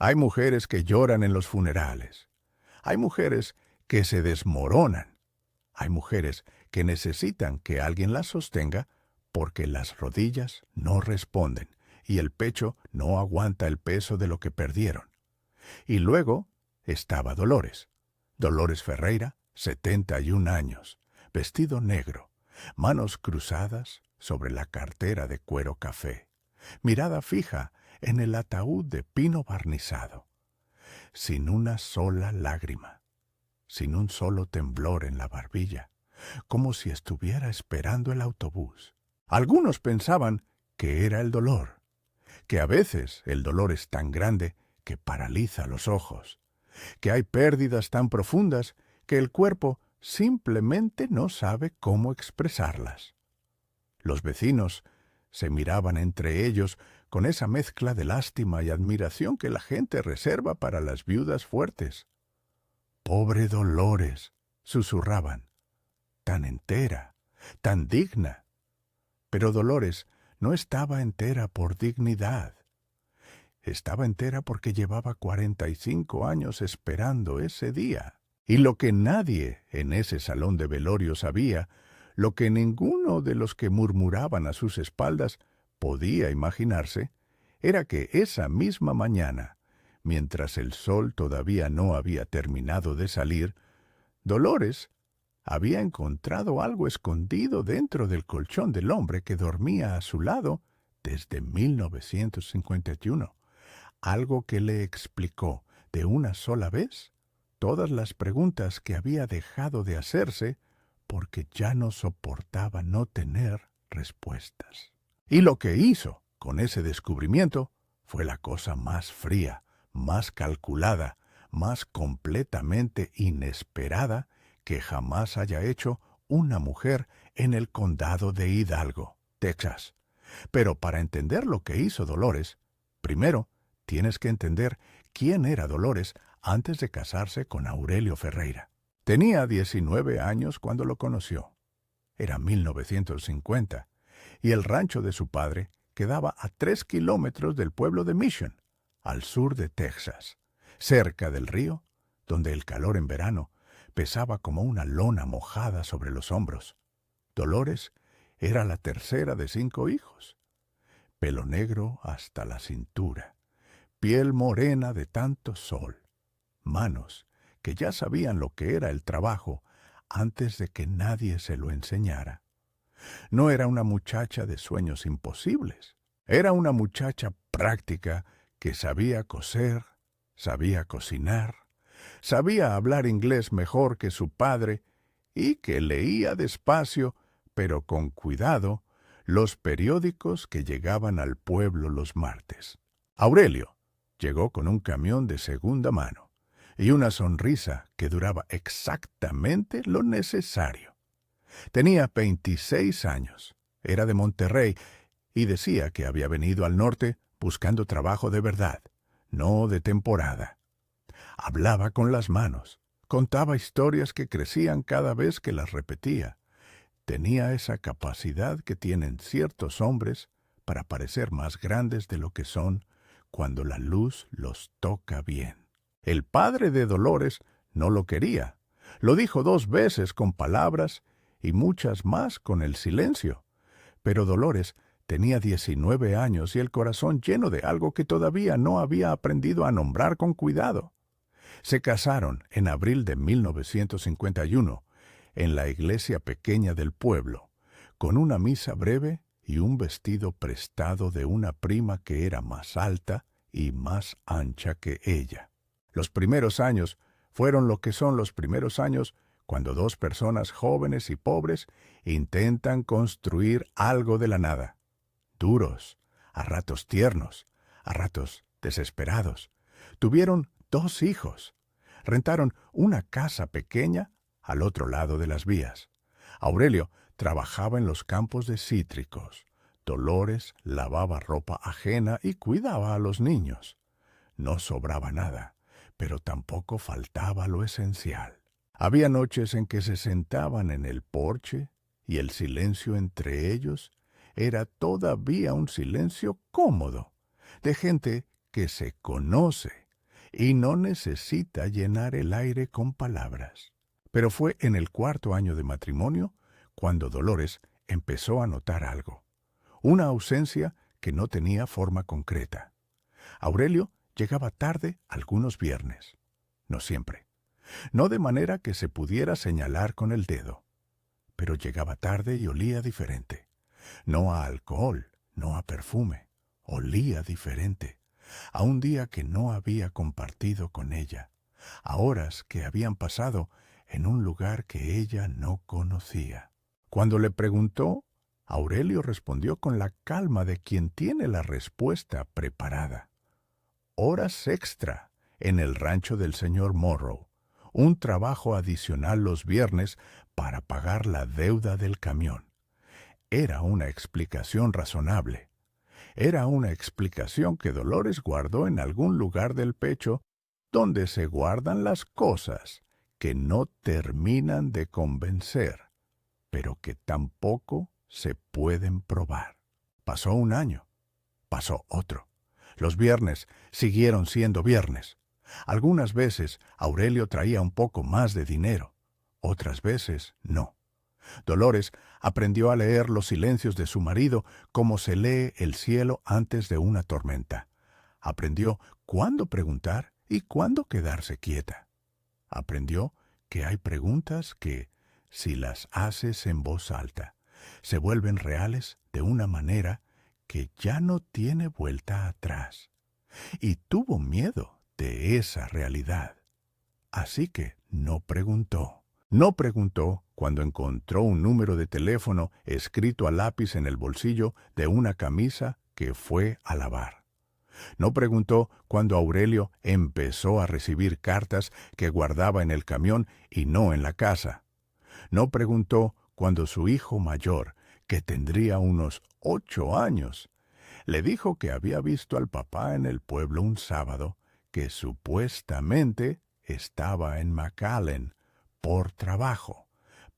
Hay mujeres que lloran en los funerales. Hay mujeres que se desmoronan. Hay mujeres que necesitan que alguien las sostenga porque las rodillas no responden y el pecho no aguanta el peso de lo que perdieron. Y luego estaba Dolores. Dolores Ferreira, 71 años, vestido negro, manos cruzadas sobre la cartera de cuero café, mirada fija en el ataúd de pino barnizado, sin una sola lágrima, sin un solo temblor en la barbilla, como si estuviera esperando el autobús. Algunos pensaban que era el dolor, que a veces el dolor es tan grande que paraliza los ojos, que hay pérdidas tan profundas que el cuerpo simplemente no sabe cómo expresarlas. Los vecinos se miraban entre ellos con esa mezcla de lástima y admiración que la gente reserva para las viudas fuertes. «Pobre Dolores», susurraban, «tan entera, tan digna». Pero Dolores no estaba entera por dignidad. Estaba entera porque llevaba 45 años esperando ese día. Y lo que nadie en ese salón de velorio sabía, lo que ninguno de los que murmuraban a sus espaldas podía imaginarse, era que esa misma mañana, mientras el sol todavía no había terminado de salir, Dolores había encontrado algo escondido dentro del colchón del hombre que dormía a su lado desde 1951. Algo que le explicó de una sola vez todas las preguntas que había dejado de hacerse porque ya no soportaba no tener respuestas. Y lo que hizo con ese descubrimiento fue la cosa más fría, más calculada, más completamente inesperada que jamás haya hecho una mujer en el condado de Hidalgo, Texas. Pero para entender lo que hizo Dolores, primero tienes que entender quién era Dolores antes de casarse con Aurelio Ferreira. Tenía 19 años cuando lo conoció. Era 1950, y el rancho de su padre quedaba a 3 kilómetros del pueblo de Mission, al sur de Texas, cerca del río, donde el calor en verano pesaba como una lona mojada sobre los hombros. Dolores era la tercera de 5 hijos. Pelo negro hasta la cintura, piel morena de tanto sol, manos que ya sabían lo que era el trabajo antes de que nadie se lo enseñara. No era una muchacha de sueños imposibles. Era una muchacha práctica que sabía coser, sabía cocinar, sabía hablar inglés mejor que su padre y que leía despacio, pero con cuidado, los periódicos que llegaban al pueblo los martes. Aurelio llegó con un camión de segunda mano y una sonrisa que duraba exactamente lo necesario. Tenía 26 años, era de Monterrey y decía que había venido al norte buscando trabajo de verdad, no de temporada. Hablaba con las manos, contaba historias que crecían cada vez que las repetía. Tenía esa capacidad que tienen ciertos hombres para parecer más grandes de lo que son cuando la luz los toca bien. El padre de Dolores no lo quería. Lo dijo 2 veces con palabras y muchas más con el silencio. Pero Dolores tenía 19 años y el corazón lleno de algo que todavía no había aprendido a nombrar con cuidado. Se casaron en abril de 1951 en la iglesia pequeña del pueblo, con una misa breve y un vestido prestado de una prima que era más alta y más ancha que ella. Los primeros años fueron lo que son los primeros años cuando 2 personas jóvenes y pobres intentan construir algo de la nada. Duros, a ratos tiernos, a ratos desesperados. Tuvieron 2 hijos. Rentaron una casa pequeña al otro lado de las vías. Aurelio trabajaba en los campos de cítricos. Dolores lavaba ropa ajena y cuidaba a los niños. No sobraba nada, pero tampoco faltaba lo esencial. Había noches en que se sentaban en el porche y el silencio entre ellos era todavía un silencio cómodo, de gente que se conoce y no necesita llenar el aire con palabras. Pero fue en el 4º año de matrimonio cuando Dolores empezó a notar algo, una ausencia que no tenía forma concreta. Aurelio llegaba tarde algunos viernes, no siempre, no de manera que se pudiera señalar con el dedo, pero llegaba tarde y olía diferente, no a alcohol, no a perfume, olía diferente, a un día que no había compartido con ella, a horas que habían pasado en un lugar que ella no conocía. Cuando le preguntó, Aurelio respondió con la calma de quien tiene la respuesta preparada. Horas extra en el rancho del señor Morrow, un trabajo adicional los viernes para pagar la deuda del camión. Era una explicación razonable. Era una explicación que Dolores guardó en algún lugar del pecho donde se guardan las cosas que no terminan de convencer, pero que tampoco se pueden probar. Pasó un año, pasó otro. Los viernes siguieron siendo viernes. Algunas veces Aurelio traía un poco más de dinero, otras veces no. Dolores aprendió a leer los silencios de su marido como se lee el cielo antes de una tormenta. Aprendió cuándo preguntar y cuándo quedarse quieta. Aprendió que hay preguntas que, si las haces en voz alta, se vuelven reales de una manera que ya no tiene vuelta atrás. Y tuvo miedo de esa realidad. Así que no preguntó. No preguntó cuando encontró un número de teléfono escrito a lápiz en el bolsillo de una camisa que fue a lavar. No preguntó cuando Aurelio empezó a recibir cartas que guardaba en el camión y no en la casa. No preguntó cuando su hijo mayor, que tendría unos 8 años, le dijo que había visto al papá en el pueblo un sábado, que supuestamente estaba en McAllen por trabajo,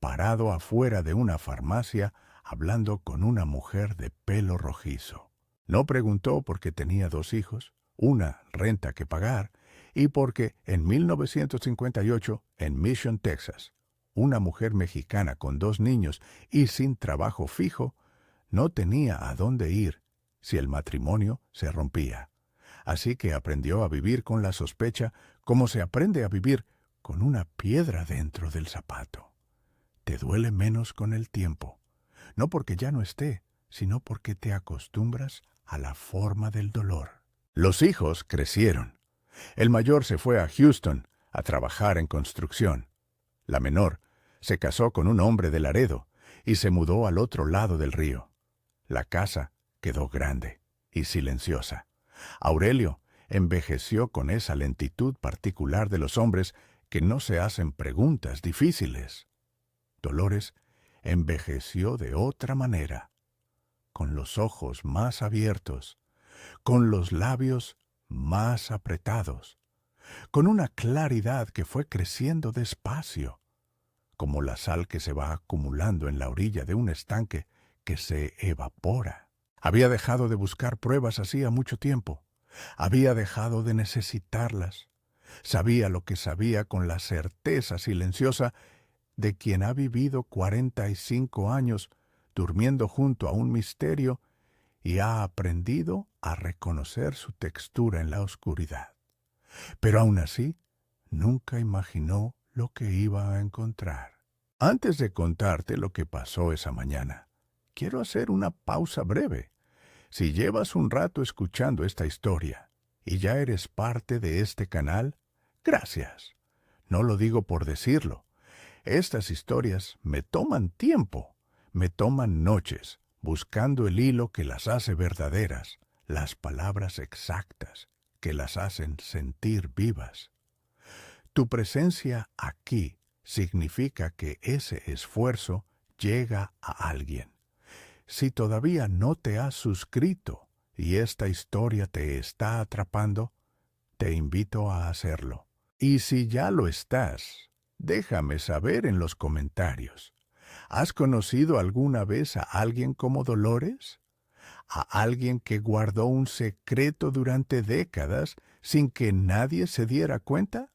parado afuera de una farmacia hablando con una mujer de pelo rojizo. No preguntó por qué tenía 2 hijos, una renta que pagar, y porque en 1958, en Mission, Texas, una mujer mexicana con 2 niños y sin trabajo fijo, no tenía a dónde ir si el matrimonio se rompía. Así que aprendió a vivir con la sospecha como se aprende a vivir con una piedra dentro del zapato. Te duele menos con el tiempo, no porque ya no esté, sino porque te acostumbras a la forma del dolor. Los hijos crecieron. El mayor se fue a Houston a trabajar en construcción. La menor se casó con un hombre de Laredo y se mudó al otro lado del río. La casa quedó grande y silenciosa. Aurelio envejeció con esa lentitud particular de los hombres que no se hacen preguntas difíciles. Dolores envejeció de otra manera, con los ojos más abiertos, con los labios más apretados, con una claridad que fue creciendo despacio, como la sal que se va acumulando en la orilla de un estanque que se evapora. Había dejado de buscar pruebas hacía mucho tiempo. Había dejado de necesitarlas. Sabía lo que sabía con la certeza silenciosa de quien ha vivido 45 años durmiendo junto a un misterio y ha aprendido a reconocer su textura en la oscuridad. Pero aún así, nunca imaginó lo que iba a encontrar. Antes de contarte lo que pasó esa mañana, quiero hacer una pausa breve. Si llevas un rato escuchando esta historia y ya eres parte de este canal, gracias. No lo digo por decirlo. Estas historias me toman tiempo, me toman noches, buscando el hilo que las hace verdaderas, las palabras exactas que las hacen sentir vivas. Tu presencia aquí significa que ese esfuerzo llega a alguien. Si todavía no te has suscrito y esta historia te está atrapando, te invito a hacerlo. Y si ya lo estás, déjame saber en los comentarios. ¿Has conocido alguna vez a alguien como Dolores? ¿A alguien que guardó un secreto durante décadas sin que nadie se diera cuenta?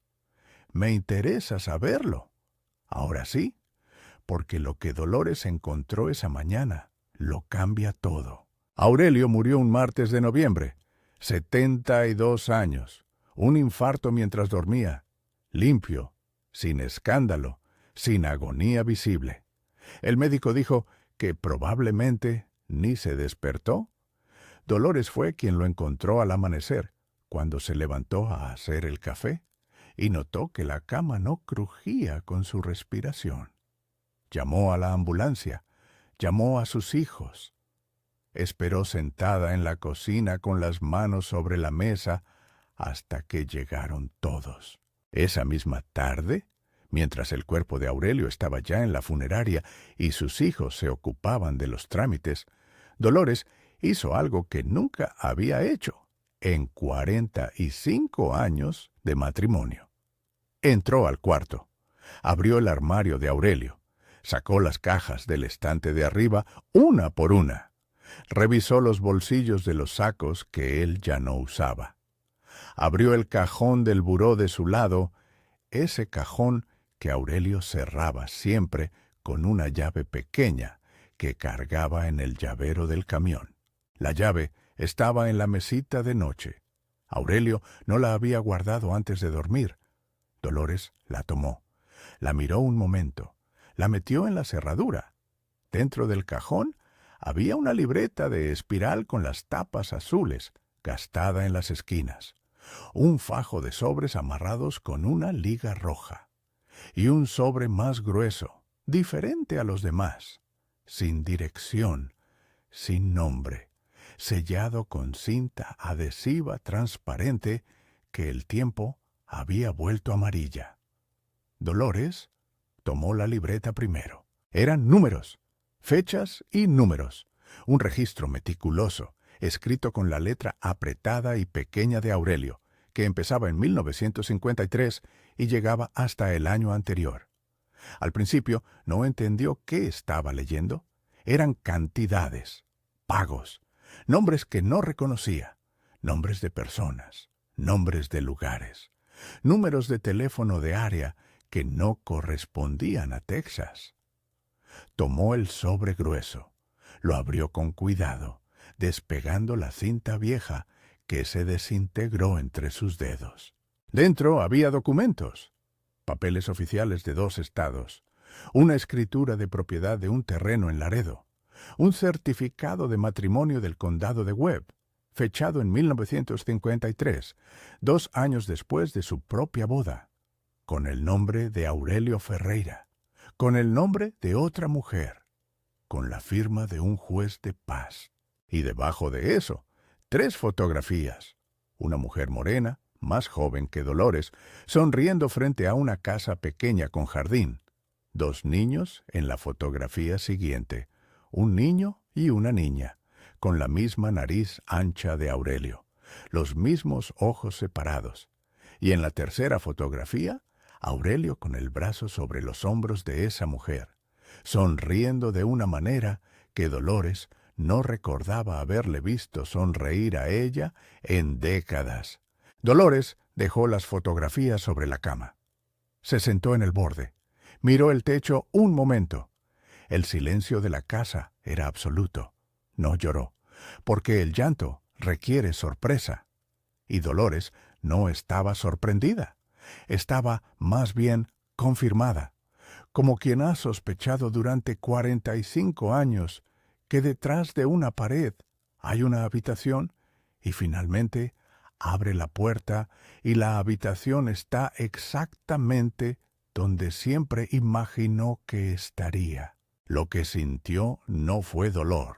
Me interesa saberlo. Ahora sí, porque lo que Dolores encontró esa mañana lo cambia todo. Aurelio murió un martes de noviembre, 72 años, un infarto mientras dormía, limpio, sin escándalo, sin agonía visible. El médico dijo que probablemente ni se despertó. Dolores fue quien lo encontró al amanecer, cuando se levantó a hacer el café, y notó que la cama no crujía con su respiración. Llamó a la ambulancia, llamó a sus hijos. Esperó sentada en la cocina con las manos sobre la mesa hasta que llegaron todos. Esa misma tarde, mientras el cuerpo de Aurelio estaba ya en la funeraria y sus hijos se ocupaban de los trámites, Dolores hizo algo que nunca había hecho en 45 años de matrimonio. Entró al cuarto, abrió el armario de Aurelio, sacó las cajas del estante de arriba una por una, revisó los bolsillos de los sacos que él ya no usaba. Abrió el cajón del buró de su lado, ese cajón que Aurelio cerraba siempre con una llave pequeña que cargaba en el llavero del camión. La llave estaba en la mesita de noche. Aurelio no la había guardado antes de dormir. Dolores la tomó, la miró un momento, la metió en la cerradura. Dentro del cajón había una libreta de espiral con las tapas azules, gastada en las esquinas, un fajo de sobres amarrados con una liga roja, y un sobre más grueso, diferente a los demás, sin dirección, sin nombre, sellado con cinta adhesiva transparente que el tiempo había vuelto amarilla. Dolores tomó la libreta primero. Eran números, fechas y números, un registro meticuloso, escrito con la letra apretada y pequeña de Aurelio, que empezaba en 1953 y llegaba hasta el año anterior. Al principio no entendió qué estaba leyendo. Eran cantidades, pagos, nombres que no reconocía, nombres de personas, nombres de lugares, números de teléfono de área que no correspondían a Texas. Tomó el sobre grueso, lo abrió con cuidado, despegando la cinta vieja que se desintegró entre sus dedos. Dentro había documentos, papeles oficiales de 2 estados, una escritura de propiedad de un terreno en Laredo, un certificado de matrimonio del condado de Webb, fechado en 1953, 2 años después de su propia boda, con el nombre de Aurelio Ferreira, con el nombre de otra mujer, con la firma de un juez de paz. Y debajo de eso, 3 fotografías, una mujer morena, más joven que Dolores, sonriendo frente a una casa pequeña con jardín, 2 niños en la fotografía siguiente, un niño y una niña, con la misma nariz ancha de Aurelio, los mismos ojos separados, y en la tercera fotografía, Aurelio con el brazo sobre los hombros de esa mujer, sonriendo de una manera que Dolores no recordaba haberle visto sonreír a ella en décadas. Dolores dejó las fotografías sobre la cama. Se sentó en el borde, miró el techo un momento. El silencio de la casa era absoluto. No lloró, porque el llanto requiere sorpresa. Y Dolores no estaba sorprendida. Estaba más bien confirmada, como quien ha sospechado durante 45 años que detrás de una pared hay una habitación y finalmente abre la puerta y la habitación está exactamente donde siempre imaginó que estaría. Lo que sintió no fue dolor,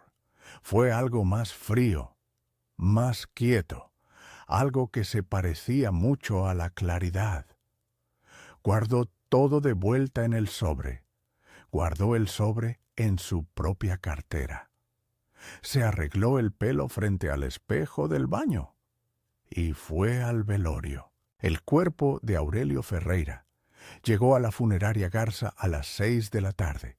fue algo más frío, más quieto, algo que se parecía mucho a la claridad. Guardó todo de vuelta en el sobre, guardó el sobre en su propia cartera. Se arregló el pelo frente al espejo del baño y fue al velorio. El cuerpo de Aurelio Ferreira llegó a la funeraria Garza a las 6 de la tarde.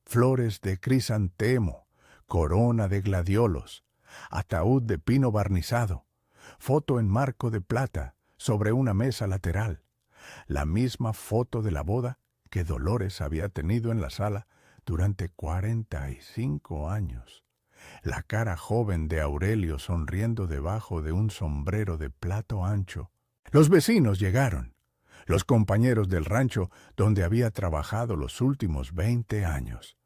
Flores de crisantemo, corona de gladiolos, ataúd de pino barnizado, foto en marco de plata sobre una mesa lateral, la misma foto de la boda que Dolores había tenido en la sala durante 45 años. La cara joven de Aurelio sonriendo debajo de un sombrero de plato ancho. Los vecinos llegaron, los compañeros del rancho donde había trabajado los últimos 20 años.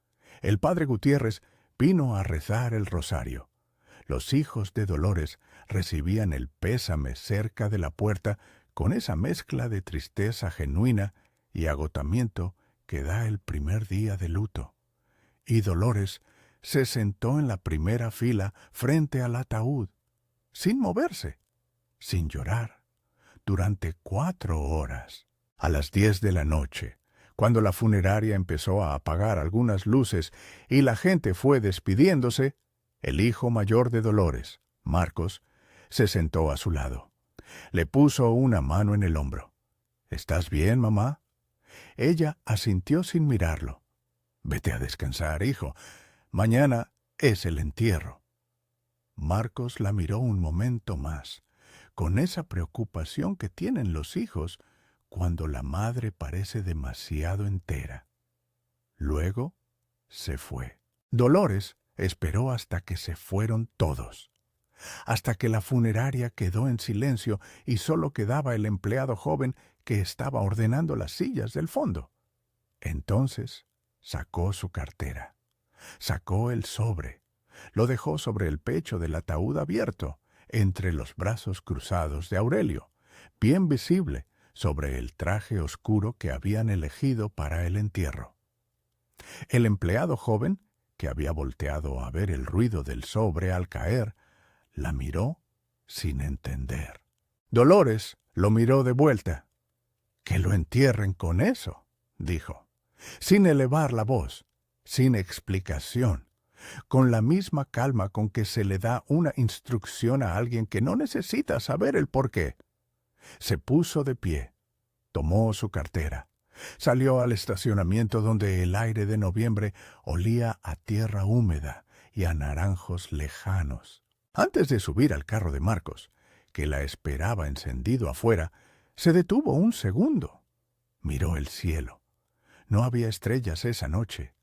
El padre Gutiérrez vino a rezar el rosario. Los hijos de Dolores recibían el pésame cerca de la puerta con esa mezcla de tristeza genuina y agotamiento que da el primer día de luto. Y Dolores se sentó en la primera fila frente al ataúd, sin moverse, sin llorar, durante 4 horas. A las 10 de la noche, cuando la funeraria empezó a apagar algunas luces y la gente fue despidiéndose, el hijo mayor de Dolores, Marcos, se sentó a su lado. Le puso una mano en el hombro. ¿Estás bien, mamá? Ella asintió sin mirarlo. Vete a descansar, hijo. Mañana es el entierro. Marcos la miró un momento más, con esa preocupación que tienen los hijos cuando la madre parece demasiado entera. Luego se fue. Dolores esperó hasta que se fueron todos, hasta que la funeraria quedó en silencio y solo quedaba el empleado joven que estaba ordenando las sillas del fondo. Entonces sacó su cartera, sacó el sobre, lo dejó sobre el pecho del ataúd abierto, entre los brazos cruzados de Aurelio, bien visible sobre el traje oscuro que habían elegido para el entierro. El empleado joven, que había volteado a ver el ruido del sobre al caer, la miró sin entender. Dolores lo miró de vuelta. «Que lo entierren con eso», dijo, sin elevar la voz, sin explicación, con la misma calma con que se le da una instrucción a alguien que no necesita saber el porqué. Se puso de pie, tomó su cartera, salió al estacionamiento donde el aire de noviembre olía a tierra húmeda y a naranjos lejanos. Antes de subir al carro de Marcos, que la esperaba encendido afuera, se detuvo un segundo. Miró el cielo. No había estrellas esa noche.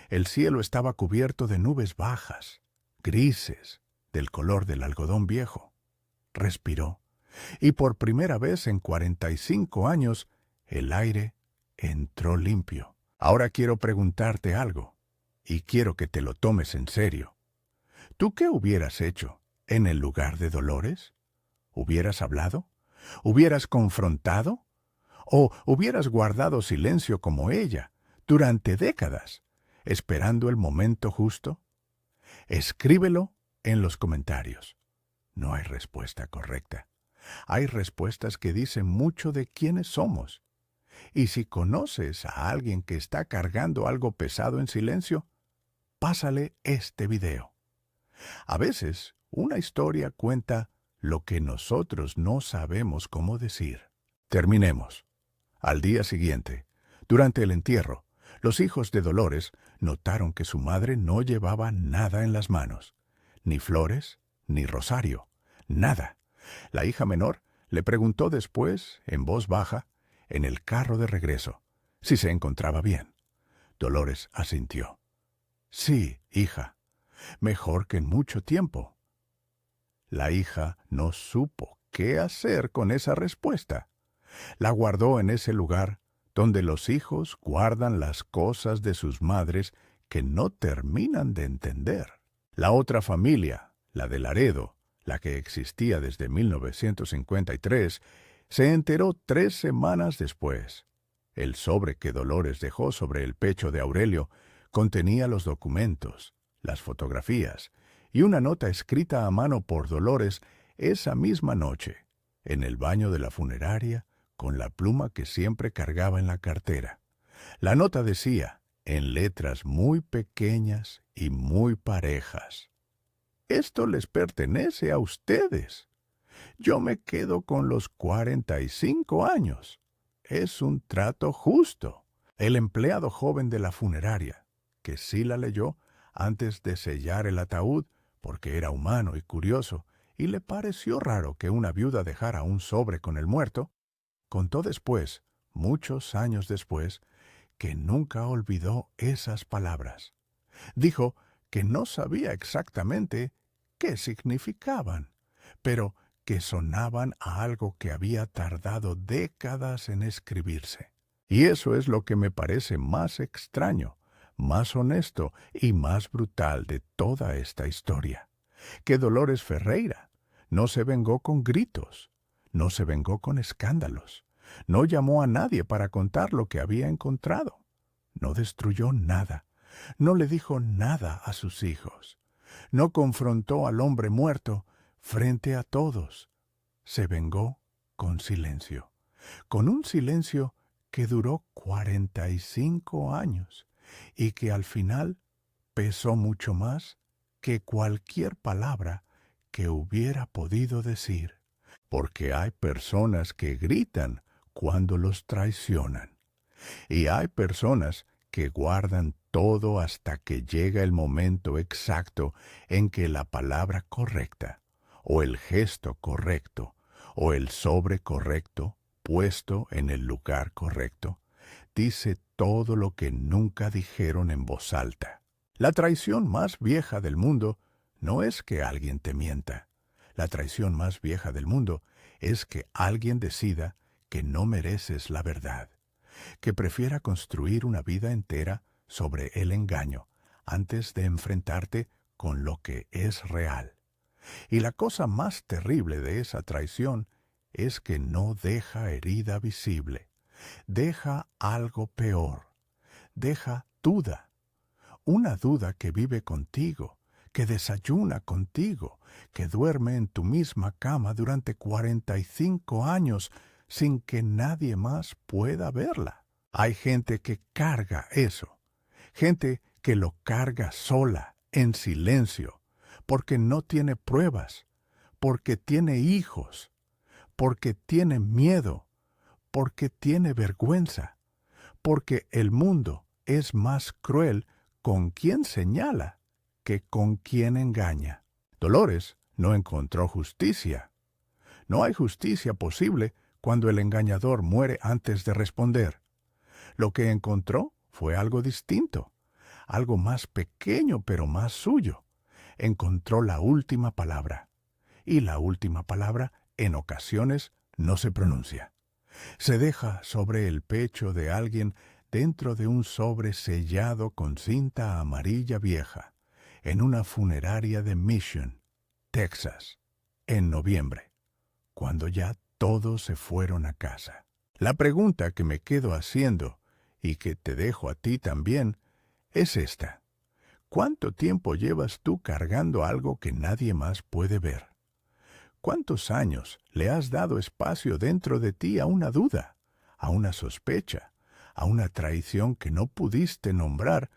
El cielo estaba cubierto de nubes bajas, grises, del color del algodón viejo. Respiró, y por primera vez en 45 años, el aire entró limpio. Ahora quiero preguntarte algo, y quiero que te lo tomes en serio. ¿Tú qué hubieras hecho en el lugar de Dolores? ¿Hubieras hablado? ¿Hubieras confrontado? ¿O hubieras guardado silencio como ella durante décadas, esperando el momento justo? Escríbelo en los comentarios. No hay respuesta correcta. Hay respuestas que dicen mucho de quiénes somos. Y si conoces a alguien que está cargando algo pesado en silencio, pásale este video. A veces, una historia cuenta lo que nosotros no sabemos cómo decir. Terminemos. Al día siguiente, durante el entierro, los hijos de Dolores notaron que su madre no llevaba nada en las manos. Ni flores, ni rosario, nada. La hija menor le preguntó después, en voz baja, en el carro de regreso, si se encontraba bien. Dolores asintió. Sí, hija, mejor que en mucho tiempo. La hija no supo qué hacer con esa respuesta. La guardó en ese lugar donde los hijos guardan las cosas de sus madres que no terminan de entender. La otra familia, la de Laredo, la que existía desde 1953, se enteró 3 semanas después. El sobre que Dolores dejó sobre el pecho de Aurelio contenía los documentos, las fotografías y una nota escrita a mano por Dolores esa misma noche, en el baño de la funeraria, con la pluma que siempre cargaba en la cartera. La nota decía, en letras muy pequeñas y muy parejas: «Esto les pertenece a ustedes. Yo me quedo con los 45 años. Es un trato justo». El empleado joven de la funeraria, que sí la leyó antes de sellar el ataúd, porque era humano y curioso, y le pareció raro que una viuda dejara un sobre con el muerto, contó después, muchos años después, que nunca olvidó esas palabras. Dijo que no sabía exactamente qué significaban, pero que sonaban a algo que había tardado décadas en escribirse. Y eso es lo que me parece más extraño, más honesto y más brutal de toda esta historia. Que Dolores Ferreira no se vengó con gritos, no se vengó con escándalos, no llamó a nadie para contar lo que había encontrado, no destruyó nada, no le dijo nada a sus hijos, no confrontó al hombre muerto frente a todos. Se vengó con silencio, con un silencio que duró 45 años y que al final pesó mucho más que cualquier palabra que hubiera podido decir, porque hay personas que gritan cuando los traicionan, y hay personas que guardan todo hasta que llega el momento exacto en que la palabra correcta, o el gesto correcto, o el sobre correcto, puesto en el lugar correcto, dice todo lo que nunca dijeron en voz alta. La traición más vieja del mundo no es que alguien te mienta. La traición más vieja del mundo es que alguien decida que no mereces la verdad, que prefiera construir una vida entera sobre el engaño antes de enfrentarte con lo que es real. Y la cosa más terrible de esa traición es que no deja herida visible, deja algo peor, deja duda, una duda que vive contigo, que desayuna contigo, que duerme en tu misma cama durante 45 años sin que nadie más pueda verla. Hay gente que carga eso, gente que lo carga sola, en silencio, porque no tiene pruebas, porque tiene hijos, porque tiene miedo, porque tiene vergüenza, porque el mundo es más cruel con quien señala que con quien engaña. Dolores no encontró justicia. No hay justicia posible cuando el engañador muere antes de responder. Lo que encontró fue algo distinto, algo más pequeño pero más suyo. Encontró la última palabra. Y la última palabra, en ocasiones, no se pronuncia. Se deja sobre el pecho de alguien dentro de un sobre sellado con cinta amarilla vieja, en una funeraria de Mission, Texas, en noviembre, cuando ya todos se fueron a casa. La pregunta que me quedo haciendo, y que te dejo a ti también, es esta. ¿Cuánto tiempo llevas tú cargando algo que nadie más puede ver? ¿Cuántos años le has dado espacio dentro de ti a una duda, a una sospecha, a una traición que no pudiste nombrar,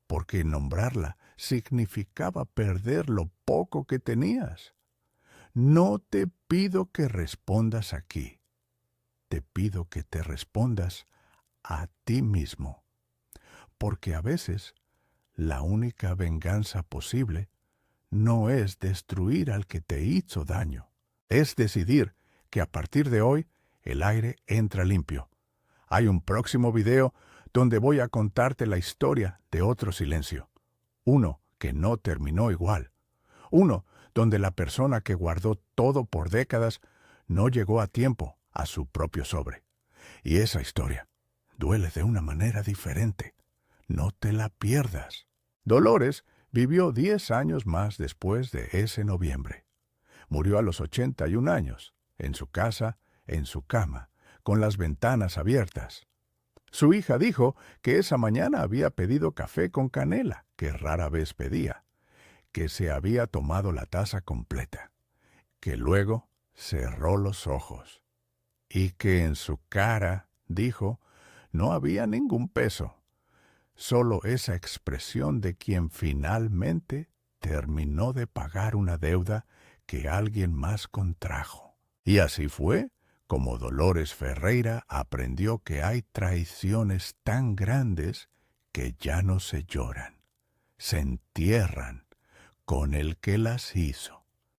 porque nombrarla significaba perder lo poco que tenías? No te pido que respondas aquí. Te pido que te respondas a ti mismo, porque a veces la única venganza posible no es destruir al que te hizo daño, es decidir que a partir de hoy el aire entra limpio. Hay un próximo video donde voy a contarte la historia de otro silencio, uno que no terminó igual, uno donde la persona que guardó todo por décadas no llegó a tiempo a su propio sobre. Y esa historia duele de una manera diferente. No te la pierdas. Dolores vivió 10 años más después de ese noviembre. Murió a los 81 años, en su casa, en su cama, con las ventanas abiertas. Su hija dijo que esa mañana había pedido café con canela, que rara vez pedía, que se había tomado la taza completa, que luego cerró los ojos, y que en su cara, dijo, no había ningún peso, solo esa expresión de quien finalmente terminó de pagar una deuda que alguien más contrajo. Y así fue como Dolores Ferreira aprendió que hay traiciones tan grandes que ya no se lloran, se entierran con el que las hizo.